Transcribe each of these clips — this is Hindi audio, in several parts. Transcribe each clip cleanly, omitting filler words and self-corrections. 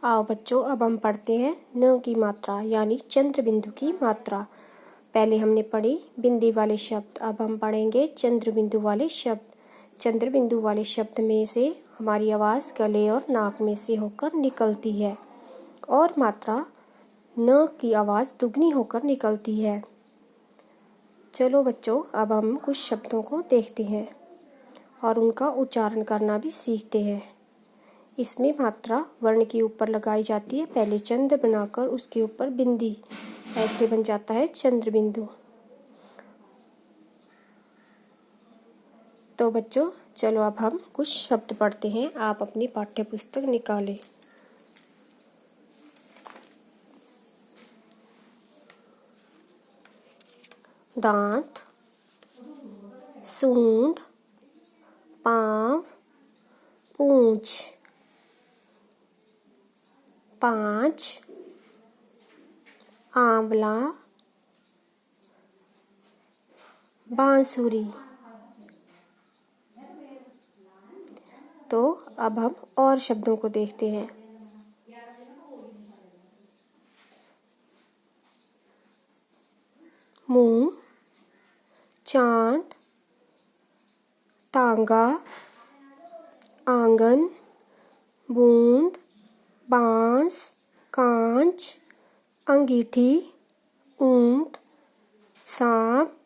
आओ बच्चों, अब हम पढ़ते हैं न की मात्रा यानी चंद्र बिंदु की मात्रा। पहले हमने पढ़ी बिंदी वाले शब्द, अब हम पढ़ेंगे चंद्र बिंदु वाले शब्द। चंद्र बिंदु वाले शब्द में से हमारी आवाज़ गले और नाक में से होकर निकलती है और मात्रा न की आवाज़ दुगनी होकर निकलती है। चलो बच्चों, अब हम कुछ शब्दों को देखते हैं और उनका उच्चारण करना भी सीखते हैं। इसमें मात्रा वर्ण के ऊपर लगाई जाती है, पहले चंद्र बनाकर उसके ऊपर बिंदी, ऐसे बन जाता है चंद्र बिंदु। तो बच्चों चलो अब हम कुछ शब्द पढ़ते हैं, आप अपनी पाठ्य पुस्तक निकालें। दांत, सूंड, पाँव, पूंछ, 5, आंवला, बांसुरी। तो अब हम और शब्दों को देखते हैं। मुंह, चांद, तांगा, आंगन, बूंद, बांस, कांच, अंगीठी, ऊंट, सांप,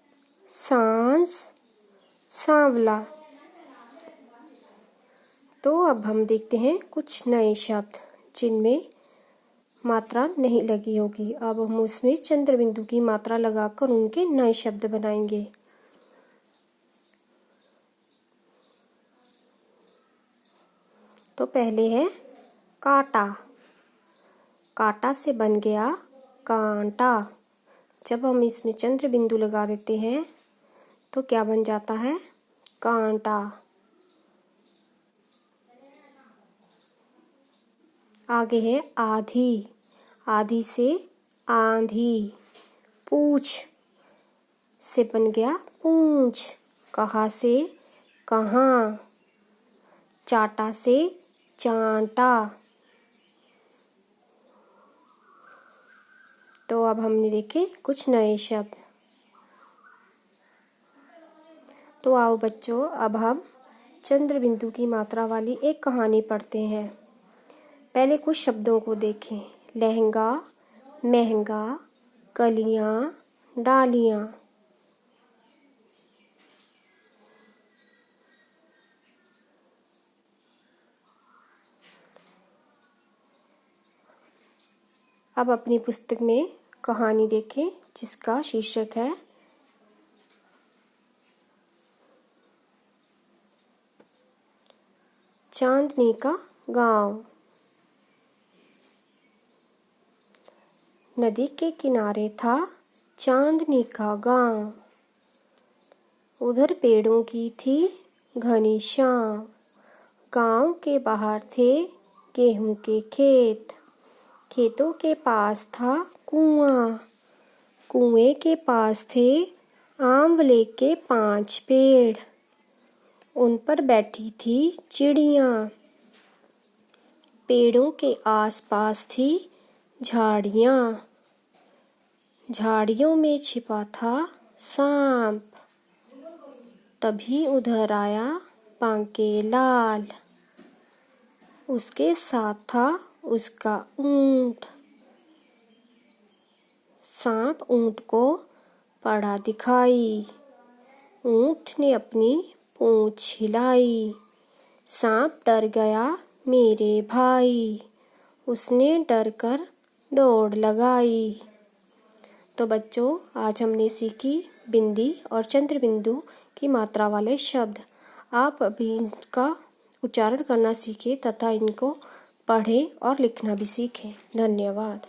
सांस, सांवला। तो अब हम देखते हैं कुछ नए शब्द जिनमें मात्रा नहीं लगी होगी। अब हम उसमें चंद्र बिंदु की मात्रा लगाकर उनके नए शब्द बनाएंगे। तो पहले है कांटा। कांटा से बन गया कांटा। जब हम इसमें चंद्र बिंदु लगा देते हैं तो क्या बन जाता है? कांटा। आगे है आधी। आधी से आंधी। पूछ से बन गया पूंछ। कहाँ से कहाँ। चाटा से चांटा। तो अब हमने देखे कुछ नए शब्द। तो आओ बच्चों, अब हम चंद्र बिंदु की मात्रा वाली एक कहानी पढ़ते हैं। पहले कुछ शब्दों को देखें। लहंगा, महंगा, कलियां, डालियां। अब अपनी पुस्तक में कहानी देखें जिसका शीर्षक है चांदनी का गांव। नदी के किनारे था चांदनी का गांव। उधर पेड़ों की थी घनी छांव। गांव के बाहर थे गेहूं के खेत। खेतों के पास था कुआं। कुएं के पास थे आंवले के 5 पेड़। उन पर बैठी थी चिड़ियां। पेड़ों के आसपास थी झाड़ियां। झाड़ियों में छिपा था सांप। तभी उधर आया बांकेलाल। उसके साथ था उसका ऊंट। सांप ऊंट को पड़ा दिखाई। ऊंट ने अपनी पूंछ हिलाई। सांप डर गया मेरे भाई। उसने डर कर दौड़ लगाई। तो बच्चों, आज हमने सीखी बिंदी और चंद्र बिंदु की मात्रा वाले शब्द। आप अभी इनका उच्चारण करना सीखें तथा इनको पढ़ें और लिखना भी सीखें। धन्यवाद।